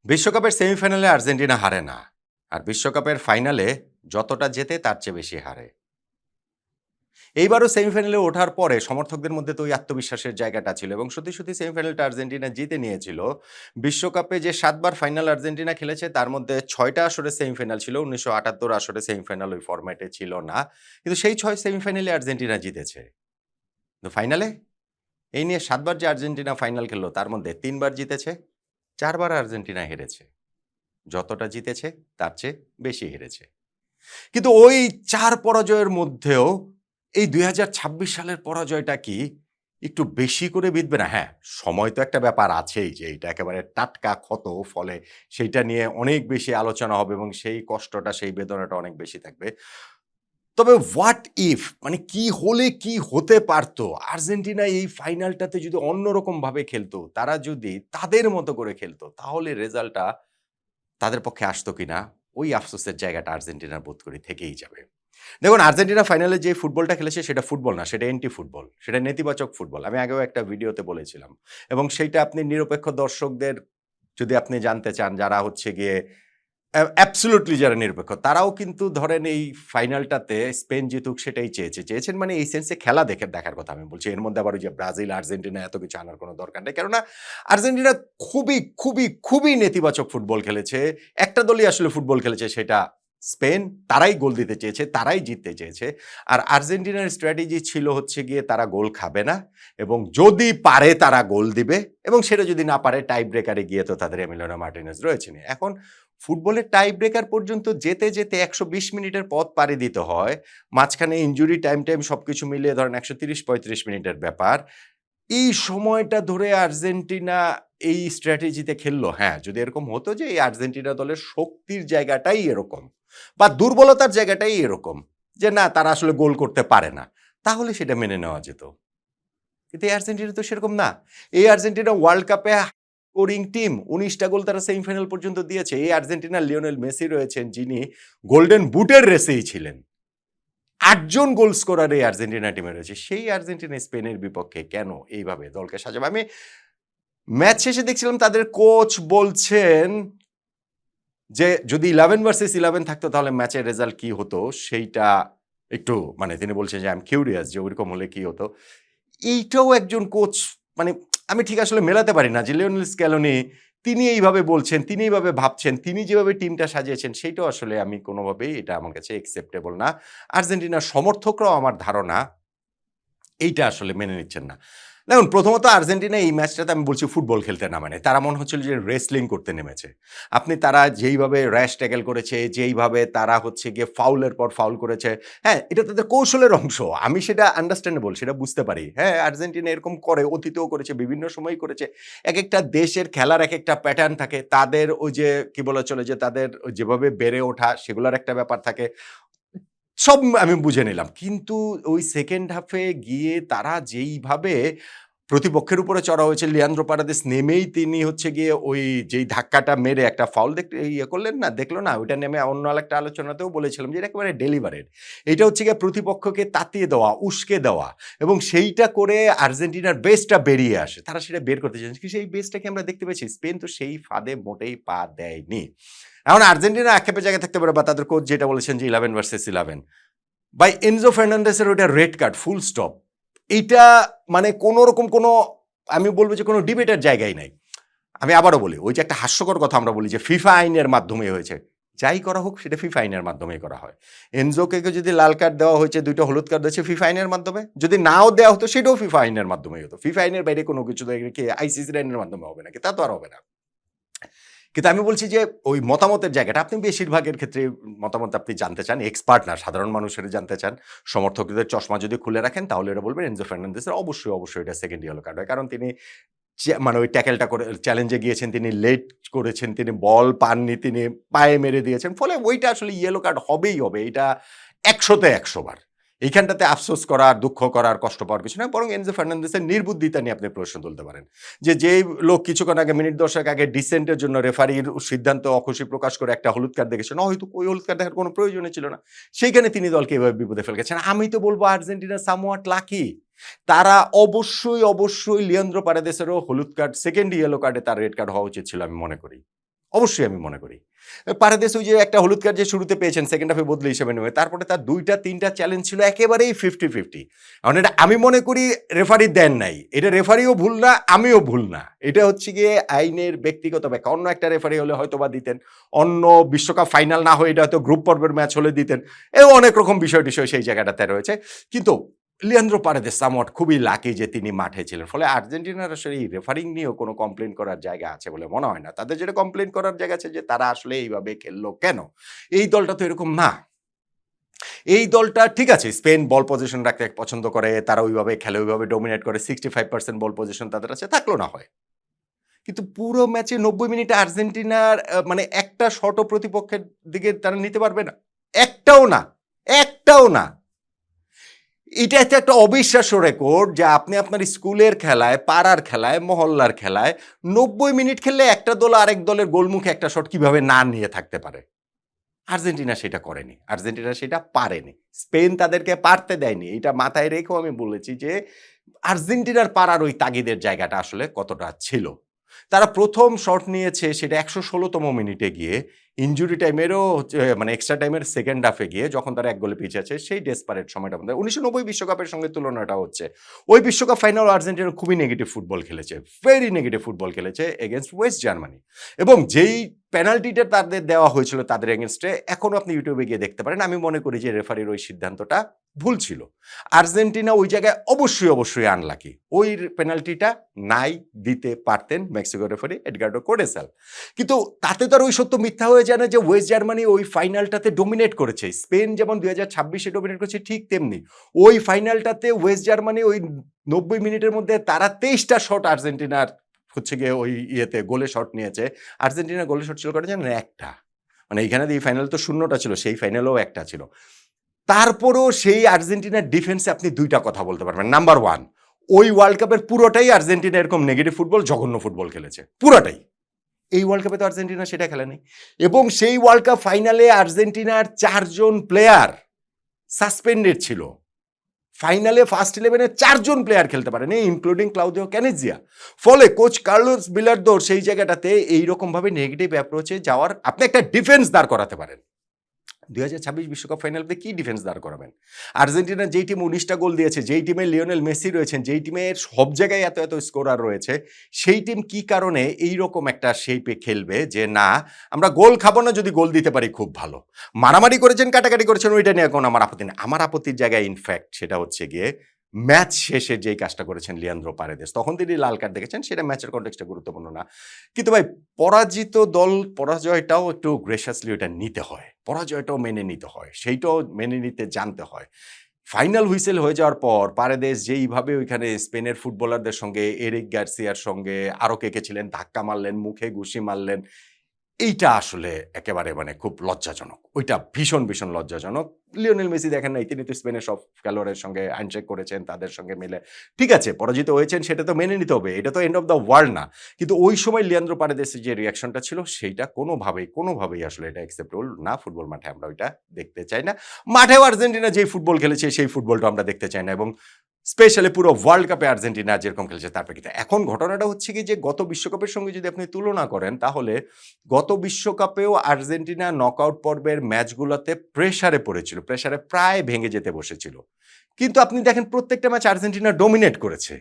বিশ্বকাপের সেমিফাইনালে আর্জেন্টিনা হারে না। আর বিশ্বকাপের ফাইনালে যতটা জেতে তার চেয়ে বেশি হারে। এইবারও সেমিফাইনালে ওঠার পরে সমর্থকদের মধ্যে তো ওই আত্মবিশ্বাসের জায়গাটা ছিল এবং সত্যি সেমিফাইনালটা আর্জেন্টিনা জিতে নিয়েছিল। বিশ্বকাপে যে ৭ বার ফাইনাল আর্জেন্টিনা খেলেছে তার মধ্যে ৬ টা আসরে সেমিফাইনাল ছিল। ১৯৭৮ আসরে সেমিফাইনাল ওই ফরম্যাটে ছিল না। কিন্তু সেই ৬ সেমিফাইনালে আর্জেন্টিনা জিতেছে। তো ফাইনালে এই নিয়ে ৭ বার যে আর্জেন্টিনা ফাইনাল খেলল তার মধ্যে ৩ বার জিতেছে, ৪ বার আর্জেন্টিনা হেরেছে। যতটা জিতেছে তার চেয়ে বেশি হেরেছে। কিন্তু ওই ৪ পরাজয়ের মধ্যেও এই ২০২৬ সালের পরাজয়টা কি একটু বেশি করে বিঁধবে না? হ্যাঁ, সময় তো একটা ব্যাপার আছেই যে এইটা একেবারে টাটকা ক্ষত, ফলে সেইটা নিয়ে অনেক বেশি আলোচনা হবে এবং সেই কষ্টটা, সেই বেদনাটা অনেক বেশি থাকবে। তবে হোয়াট ইফ মানে কি হলে কি হতে পারত? আর্জেন্টিনা এই ফাইনালটাতে যদি অন্যরকমভাবে খেলতো, তারা যদি তাদের মতো করে খেলতো, তাহলে রেজাল্টটা তাদের পক্ষে আসতো কিনা, ওই আফসোসের জায়গাটা আর্জেন্টিনার বোধ করি থেকেই যাবে। দেখুন আর্জেন্টিনা ফাইনালে যে ফুটবলটা খেলেছে সেটা ফুটবল না, সেটা অ্যান্টি ফুটবল। সেটা নেতিবাচক ফুটবল। আমি আগেও একটা ভিডিওতে বলেছিলাম। এবং সেইটা আপনি নিরপেক্ষ দর্শকদের যদি আপনি জানতে চান যারা হচ্ছে গিয়ে অ্যাবসোলিউটলি যারা নিরপেক্ষ তারাও কিন্তু ধরেন এই ফাইনালটাতে স্পেন জিতুক সেটাই চেয়েছেন মানে এই সেন্সে খেলা দেখার কথা আমি বলছি। এর মধ্যে আবার ওই যে ব্রাজিল, আর্জেন্টিনা এত কিছু আনার কোনো দরকার নেই। কেননা আর্জেন্টিনা খুবই নেতিবাচক ফুটবল খেলেছে। একটা দলই আসলে ফুটবল খেলেছে সেটা স্পেন। তারাই গোল দিতে চেয়েছে, তারাই জিততে চেয়েছে। আর আর্জেন্টিনার স্ট্র্যাটেজি ছিল হচ্ছে গিয়ে তারা গোল খাবে না এবং যদি পারে তারা গোল দিবে এবং সেটা যদি না পারে টাই ব্রেকারে গিয়ে তো তাদের এমিলিয়ানো মার্টিনেজ রয়েছেনই। এখন ফুটবলের টাই ব্রেকার পর্যন্ত যেতে ১২০ মিনিটের পথ পাড়ি দিতে হয়। মাঝখানে ইনজুরি টাইম সবকিছু মিলিয়ে ধরেন ১৩০-৩৫ মিনিটের ব্যাপার। এই সময়টা ধরে আর্জেন্টিনা এই স্ট্র্যাটেজিতে খেললো। হ্যাঁ, যদি এরকম হতো যে এই আর্জেন্টিনা দলের শক্তির জায়গাটাই এরকম বা দুর্বলতার জায়গাটাই এরকম যে না তারা আসলে গোল করতে পারে না, তাহলে সেটা মেনে নেওয়া যেত। কিন্তু এই আর্জেন্টিনা তো সেরকম না। এই আর্জেন্টিনা ওয়ার্ল্ড কাপে স্কোরিং টিম ১৯ টা গোল তারা সেমিফাইনাল পর্যন্ত দিয়েছে। এই আর্জেন্টিনার লিওনেল মেসি রয়েছেন যিনি গোল্ডেন বুটের রেসেই ছিলেন। ৮ জন গোল স্কোরার এই আর্জেন্টিনা টিমে রয়েছে। সেই আর্জেন্টিনা স্পেনের বিপক্ষে কেন এইভাবে দলকে সাজাবে? আমি ম্যাচ শেষে দেখছিলাম তাদের কোচ বলছেন যে যদি 11 ভার্সেস 11 থাকতো তাহলে ম্যাচের রেজাল্ট কি হতো সেইটা একটু মানে তিনি বলছেন যে আই এম কিউরিয়াস যে ওইরকম হলে কি হতো? এইটাও একজন কোচ মানে আমি ঠিক আসলে মেলাতে পারি না যে লিওনেল স্ক্যালোনি তিনি এইভাবে বলছেন, তিনি এইভাবে ভাবছেন, তিনি যেভাবে টিমটা সাজিয়েছেন সেইটাও আসলে আমি কোনোভাবেই এটা আমার কাছে অ্যাকসেপ্টেবল না। আর্জেন্টিনার সমর্থকরাও আমার ধারণা এইটা আসলে মেনে নিচ্ছেন না। দেখুন প্রথমত আর্জেন্টিনা এই ম্যাচটাতে আমি বলছি ফুটবল খেলতে নামে নাই। তারা মনে হচ্ছিল যে রেসলিং করতে নেমেছে। তারা যেইভাবে র‍্যাশ ট্যাকল করেছে, যেইভাবে তারা হচ্ছে গিয়ে ফাউলের পর ফাউল করেছে, হ্যাঁ, এটা তাদের কৌশলের অংশ। আমি সেটা আন্ডারস্ট্যান্ডেবল, সেটা বুঝতে পারি। হ্যাঁ, আর্জেন্টিনা এরকম করে, অতীতেও করেছে, বিভিন্ন সময়ই করেছে। একেকটা দেশের খেলার একেকটা প্যাটার্ন থাকে। তাদের ওই যে কি বলা চলে যে তাদের যেভাবে বেড়ে ওঠা সেগুলার একটা ব্যাপার থাকে। সব আমি বুঝে নিলাম। কিন্তু ওই সেকেন্ড হাফে গিয়ে তারা যেইভাবে প্রতিপক্ষের উপরে চড়া হয়েছে, লিয়ান্দ্রো পারাদেস নেমেই তিনি হচ্ছে গিয়ে ওই যেই ধাক্কাটা মেরে একটা ফাউল দেখতে ইয়ে করলেন না, দেখল না? ওইটা নেমে অন্য আরেকটা আলোচনাতেও বলেছিলাম যে এটা একেবারে ডেলিভারেট। এইটা হচ্ছে গিয়ে প্রতিপক্ষকে তাতিয়ে দেওয়া, উস্কে দেওয়া এবং সেইটা করে আর্জেন্টিনার বেসটা বেরিয়ে আসে। তারা সেটা বের করতে চেয়েছে। কিন্তু সেই বেসটা কি আমরা দেখতে পেয়েছি? স্পেন তো সেই ফাঁদে মোটেই পা দেয়নি। এখন আর্জেন্টিনা আক্ষেপের জায়গায় থাকতে পারে বা তাদের কোচ যেটা বলেছেন যে 11 ভার্সেস 11 ভাই এনজো ফার্নান্ডেসের ওইটা রেড কার্ড ফুল স্টপ। এইটা মানে কোন রকম কোন আমি বলব যে কোন ডিবেটের জায়গাই নাই। আমি আবারও বলি, ওই যে একটা হাস্যকর কথা আমরা বলি যে ফিফা আইনের মাধ্যমে হয়েছে। যাই করা হোক সেটা ফিফা আইনের মাধ্যমেই করা হয়। এনজোকে যদি লাল কার্ড দেওয়া হয়েছে, ২ টা হলুদ কার্ড দিয়েছে ফিফা আইনের মাধ্যমে। যদি নাও দেওয়া হতো সেটাও ফিফা আইনের মাধ্যমেই হতো। ফিফা আইনের বাইরে কোন কিছু কি আইসিসির আইনের মাধ্যমে হবে নাকি? তা তো আর হবে না। কিন্তু আমি বলছি যে ওই মতামতের জায়গাটা আপনি বেশিরভাগের ক্ষেত্রে মতামত আপনি জানতে চান, এক্সপার্ট না সাধারণ মানুষের জানতে চান। সমর্থকদের চশমা যদি খুলে রাখেন তাহলে এটা বলবেন এনজো ফার্নান্দেজের অবশ্যই এটা সেকেন্ড ইয়েলো কার্ড হয়। কারণ তিনি মানে ওই ট্যাকেলটা করে চ্যালেঞ্জে গিয়েছেন, তিনি লেট করেছেন, তিনি বল পাননি, তিনি পায়ে মেরে দিয়েছেন। ফলে ওইটা আসলে ইয়েলো কার্ড হবেই হবে। এটা ১০০ তে ১০০ বার। এইখানটাতে আফসোস করার, দুঃখ করার, কষ্ট পাওয়ার কিছু না। বরং এনজো ফার্নান্দেজের নির্বুদ্ধিতা নিয়ে আপনি প্রশ্ন তুলতে পারেন। যেই লোক কিছুক্ষণ আগে মিনিট ১০ আগে ডিসেন্টের জন্য রেফারির সিদ্ধান্ত অখুশি প্রকাশ করে একটা হলুদ কার্ড দেখেছেন, হয়তো ওই হলুদ কার্ড দেখার কোনো প্রয়োজনই ছিল না। সেইখানে তিনি দলকে এভাবে বিপদে ফেলে গেছেন। আমি তো বলব আর্জেন্টিনা সামওয়াট লাকি। তারা অবশ্যই লিয়ান্দ্রো পারেদেসেরও হলুদ কার্ড, সেকেন্ড ইয়েলো কার্ডে তার রেড কার্ড হওয়া উচিত ছিল আমি মনে করি। অবশ্যই আমি মনে করি। পারাদেস ওই যে একটা হলুদ কার্ড যে শুরুতে পেয়েছেন সেকেন্ড হাফে বদলি হিসেবে নেমে, তারপরে তার ২টা-৩টা চ্যালেঞ্জ ছিল একেবারেই 50-50। এখন এটা আমি মনে করি রেফারি দেন নাই। এটা রেফারিও ভুল না, আমিও ভুল না। এটা হচ্ছে গিয়ে আইনের ব্যক্তিগত ব্যাখ্যা। অন্য একটা রেফারি হলে হয়তোবা দিতেন। অন্য বিশ্বকাপ ফাইনাল না হয়ে এটা হয়তো গ্রুপ পর্বের ম্যাচ হলে দিতেন। এও অনেক রকম বিষয়-টিষয় সেই জায়গাটাতে রয়েছে। কিন্তু লিয়ান্দ্রো পারেদেস সামওয়াট খুবই লাকি যে তিনি মাঠে ছিলেন। ফলে আর্জেন্টিনার আসলে এই রেফারিং নিয়েও কোনো কমপ্লেইন করার জায়গা আছে বলে মনে হয় না। তাদের যেটা কমপ্লেইন করার জায়গা আছে যে তারা আসলে এইভাবে খেললো কেন? এই দলটা তো এরকম না। এই দলটা ঠিক আছে স্পেন বল পজিশন রাখতে পছন্দ করে, তারা ওইভাবে খেলে, ওইভাবে ডমিনেট করে 65% বল পজিশন তাদের আছে, থাকলো না হয়। কিন্তু পুরো ম্যাচে ৯০ মিনিটে আর্জেন্টিনার মানে একটা শটও প্রতিপক্ষের দিকে তারা নিতে পারবে না। একটাও না, একটাও না। এটা একটা অবিশ্বাস্য রেকর্ড যে আপনি আপনার স্কুলের খেলায়, পাড়ার খেলায়, মহল্লার খেলায় ৯০ মিনিট খেললে একটা দল আরেক দলের গোলমুখে একটা শট কিভাবে না নিয়ে থাকতে পারে। আর্জেন্টিনা সেটা করেনি। আর্জেন্টিনা সেটা পারেনি। স্পেন তাদেরকে পারতে দেয়নি। এটা মাথায় রেখেও আমি বলেছি যে আর্জেন্টিনার পারার ওই তাগিদের জায়গাটা আসলে কতটা ছিল। তারা ১ম শট নিয়েছে সেটা ১১৬তম মিনিটে গিয়ে ইনজুরি টাইমেরও হচ্ছে মানে এক্সট্রা টাইমের সেকেন্ড হাফে গিয়ে যখন তারা ১ গোলে পিছিয়ে আছে সেই ডেসপারেট সময়টার মধ্যে ১৯৯০ বিশ্বকাপের সঙ্গে তুলনাটা হচ্ছে। ওই বিশ্বকাপ ফাইনাল আর্জেন্টিনা খুবই নেগেটিভ ফুটবল খেলেছে। ভেরি নেগেটিভ ফুটবল খেলেছে এগেইনস্ট ওয়েস্ট জার্মানি। এবং যেই পেনাল্টিটা তাদের দেওয়া হয়েছিল তাদের এগেইনস্টে এখনো আপনি ইউটিউবে গিয়ে দেখতে পারেন। আমি মনে করি যে রেফারির ওই সিদ্ধান্তটা ভুল ছিল। আর্জেন্টিনা ওই জায়গায় অবশ্যই আনলাকি। ওই পেনাল্টিটা নাই দিতে পারতেন মেক্সিকো রেফারি এডগার্ডো কোডেসাল। কিন্তু তাতে তো আর ওই সত্য মিথ্যা হয়ে যায় না যে ওয়েস্ট জার্মানি ওই ফাইনালটাতে ডমিনেট করেছে। স্পেন যেমন ২০২৬ ডমিনেট করেছে ঠিক তেমনি। ওই ফাইনালটাতে ওয়েস্ট জার্মানি ওই ৯০ মিনিটের মধ্যে তারা ২৩টা শট আর্জেন্টিনার হচ্ছে গিয়ে ওই ইয়েতে গোলে শট নিয়েছে। আর্জেন্টিনার গোলে শট ছিল কয়টা জানেন? একটা। মানে এইখানে এই ফাইনাল তো ০টা ছিল, সেই ফাইনালেও একটা ছিল। তারপরেও সেই আর্জেন্টিনার ডিফেন্সে আপনি ২ টা কথা বলতে পারবেন। নাম্বার ১ ওই ওয়ার্ল্ড কাপের পুরোটাই আর্জেন্টিনা এরকম নেগেটিভ ফুটবল, জঘন্য ফুটবল খেলেছে। পুরাটাই। এই ওয়ার্ল্ড কাপে তো আর্জেন্টিনা সেটা খেলেনি। এবং সেই ওয়ার্ল্ড কাপ ফাইনালে আর্জেন্টিনার ৪ জন প্লেয়ার সাসপেন্ডেড ছিল। ফাইনালে ফার্স্ট 11 এ ৪ জন প্লেয়ার খেলতে পারেনি ইনক্লুডিং ক্লাউদিও ক্যানিজিয়া। ফলে কোচ কার্লোস বিলার্দোর সেই জায়গাটাতে এইরকমভাবে নেগেটিভ অ্যাপ্রোচে যাওয়ার আপনি একটা ডিফেন্স দাঁড় করাতে পারেন। ২০২৬ বিশ্বকাপ ফাইনালে কি ডিফেন্স দাঁড় করাবেন? আর্জেন্টিনা যেই টিম ১৯টা গোল দিয়েছে, যেই টিমে লিওনেল মেসি রয়েছেন, যেই টিমের সব জায়গায় এত স্কোরার রয়েছে, সেই টিম কি কারণে এইরকম একটা শেপে খেলবে যে না আমরা গোল খাবো না যদি গোল দিতে পারি খুব ভালো। মারামারি করেছেন, কাটাকাটি করেছেন ওইটা নিয়ে কোনো আমার আপত্তি নেই। আমার আপত্তির জায়গায় ইনফ্যাক্ট সেটা হচ্ছে গিয়ে ম্যাচ শেষে যেই কাজটা করেছেন লিয়ান্দ্রো পারেদেস, তখন তিনি লাল কার্ড দেখেছেন সেটা ম্যাচের কনটেক্সটে গুরুত্বপূর্ণ না। কিন্তু ভাই পরাজিত দল পরাজয়টাও একটু গ্রেসিয়াসলি ওটা নিতে হয়। পরাজয়টাও মেনে নিতে হয়। সেইটাও মেনে নিতে জানতে হয়। ফাইনাল হুইসেল হয়ে যাওয়ার পর পারেদেস যেইভাবে ওইখানে স্পেনের ফুটবলারদের সঙ্গে এরিক গার্সিয়ার সঙ্গে আরো কে ছিলেন ধাক্কা মারলেন, মুখে ঘুষি মারলেন। এইটা আসলে একেবারে মানে খুব লজ্জাজনক। ওইটা ভীষণ লজ্জাজনক। লিওনেল মেসি দেখেন নাই, তিনি তো স্পেনের সব খেলোয়াড়ের সঙ্গে হ্যান্ডশেক করেছেন, তাদের সঙ্গে মিলে। ঠিক আছে, পরাজিত হয়েছেন সেটা তো মেনে নিতে হবে। এটা তো এন্ড অফ দ্য ওয়ার্ল্ড না। কিন্তু ওই সময় লিয়ান্দ্রো পারেদেসের যে রিঅ্যাকশনটা ছিল সেইটা কোনোভাবেই আসলে এটা অ্যাকসেপ্টেবল না। ফুটবল মাঠে আমরা ওইটা দেখতে চাই না। মাঠেও আর্জেন্টিনা যেই ফুটবল খেলেছে সেই ফুটবলটা আমরা দেখতে চাই না এবং স্পেশালি পুরো ওয়ার্ল্ড কাপে আর্জেন্টিনা যেরকম খেলেছে তার প্রেক্ষিতে। এখন ঘটনাটা হচ্ছে কি যে গত বিশ্বকাপের সঙ্গে যদি আপনি তুলনা করেন তাহলে গত বিশ্বকাপেও আর্জেন্টিনা নকআউট পর্বের ম্যাচগুলোতে প্রেসারে পড়েছিল। প্রেসারে প্রায় ভেঙে যেতে বসেছিল। কিন্তু আপনি দেখেন প্রত্যেকটা ম্যাচ আর্জেন্টিনা ডমিনেট করেছে।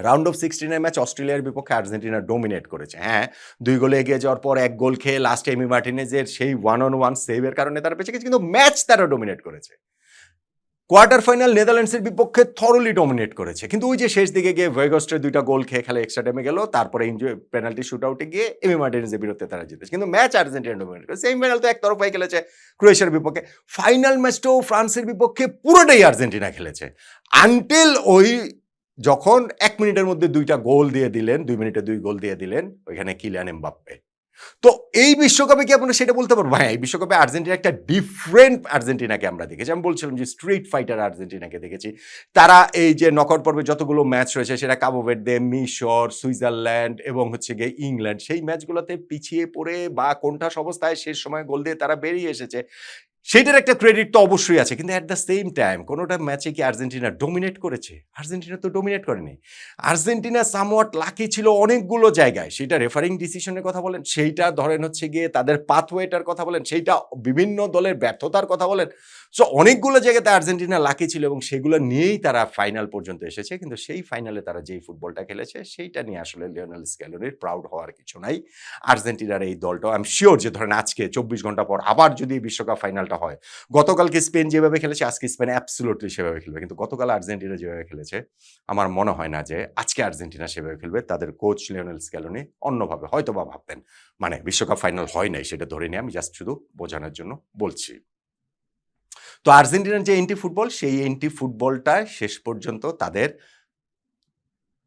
রাউন্ড অফ 16 এর ম্যাচ অস্ট্রেলিয়ার বিপক্ষে আর্জেন্টিনা ডমিনেট করেছে। হ্যাঁ, ২ গোলে এগিয়ে যাওয়ার পর ১ গোল খেয়ে লাস্টে এমি মার্টিনেজের সেই 1 on 1 সেভের কারণে তারা বেঁচে গেছে, কিন্তু ম্যাচ তারা ডমিনেট করেছে। কোয়ার্টার ফাইনাল নেদারল্যান্ডসের বিপক্ষে থরলি ডমিনেট করেছে। কিন্তু ওই যে শেষ দিকে গিয়ে ভেগস্টের ২ টা গোল খেয়ে খেলে এক্সট্রা টাইমে গেল। তারপরে পেনাল্টি শুট আউটে গিয়ে এমি মার্টিনেজের বিরুদ্ধে তারা জিতেছে। কিন্তু ম্যাচ আর্জেন্টিনা ডমিনেট করেছে। সেমিফাইনাল তো একতরফাই খেলেছে ক্রোয়েশিয়ার বিপক্ষে। ফাইনাল ম্যাচটাও ফ্রান্সের বিপক্ষে পুরোটাই আর্জেন্টিনা খেলেছে। আনটিল ওই যখন ১ মিনিটের মধ্যে ২ টা গোল দিয়ে দিলেন, ২ মিনিটে ২ গোল দিয়ে দিলেন ওইখানে কিলিয়ান এমবাপ্পে। তো এই বিশ্বকাপে কি আপনারা সেটা বলতে পারবো? হ্যাঁ, এই বিশ্বকাপে আর্জেন্টিনা একটা ডিফারেন্ট আর্জেন্টিনাকে আমরা দেখেছি। আমি বলছিলাম যে স্ট্রিট ফাইটার আর্জেন্টিনাকে দেখেছি। তারা এই যে নকআউট পর্বে যতগুলো ম্যাচ রয়েছে সেটা কাবো ভের্দে, মিশর, সুইজারল্যান্ড এবং হচ্ছে গিয়ে ইংল্যান্ড, সেই ম্যাচগুলোতে পিছিয়ে পড়ে বা কোণঠাসা অবস্থায় শেষ সময়ে গোল দিয়ে তারা বেরিয়ে এসেছে। সেইটার একটা ক্রেডিট তো অবশ্যই আছে। কিন্তু এট দ্য সেম টাইম কোনোটা ম্যাচে কি আর্জেন্টিনা ডমিনেট করেছে? আর্জেন্টিনা তো ডমিনেট করেনি। আর্জেন্টিনা সামওয়াট লাকি ছিল অনেকগুলো জায়গায়। সেটা রেফারিং ডিসিশন এর কথা বলেন, সেইটা ধরেন হচ্ছে গিয়ে তাদের পাথওয়েটার কথা বলেন, সেইটা বিভিন্ন দলের ব্যর্থতার কথা বলেন। সো অনেকগুলো জায়গাতে আর্জেন্টিনা লাকি ছিল এবং সেগুলো নিয়েই তারা ফাইনাল পর্যন্ত এসেছে। কিন্তু সেই ফাইনালে তারা যেই ফুটবলটা খেলেছে সেইটা নিয়ে আসলে লিওনেল স্ক্যালোনির প্রাউড হওয়ার কিছু নাই। আর্জেন্টিনার এই দলটাও আই এম সিউর যে ধরেন আজকে ২৪ ঘন্টা পর আবার যদি বিশ্বকাপ ফাইনালটা হয়, গতকালকে স্পেন যেভাবে খেলেছে আজকে স্পেন অ্যাবসোলিউটলি সেভাবে খেলবে। কিন্তু গতকাল আর্জেন্টিনা যেভাবে খেলেছে আমার মনে হয় না যে আজকে আর্জেন্টিনা সেভাবে খেলবে। তাদের কোচ লিওনেল স্ক্যালোনি অন্যভাবে হয়তোবা ভাবতেন। মানে বিশ্বকাপ ফাইনাল হয় নাই সেটা ধরে নিয়ে আমি জাস্ট শুধু বোঝানোর জন্য বলছি। তো আর্জেন্টিনার যে এন্টি ফুটবল সেই এন্টি ফুটবলটা শেষ পর্যন্ত তাদের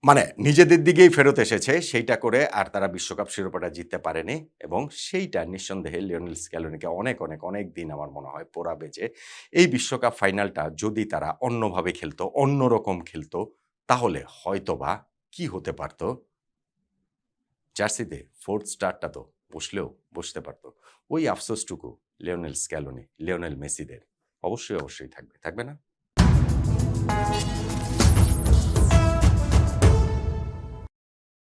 মানে নিজেদের দিকেই ফেরত এসেছে। সেইটা করে আর তারা বিশ্বকাপ শিরোপাটা জিততে পারেনি এবং সেইটা নিঃসন্দেহে লিওনেল স্ক্যালোনিকে অনেক, অনেক, অনেক দিন আমার মনে হয় পোড়াবে যে এই বিশ্বকাপ ফাইনালটা যদি তারা অন্যভাবে খেলতো, অন্যরকম খেলতো তাহলে হয়তোবা কি হতে পারত? জার্সিতে 4th স্টারটা তো বসলেও বসতে পারত। ওই আফসোসটুকু লিওনেল স্ক্যালোনি, লিওনেল মেসিদের অবশ্যই, অবশ্যই থাকবে। থাকবে না?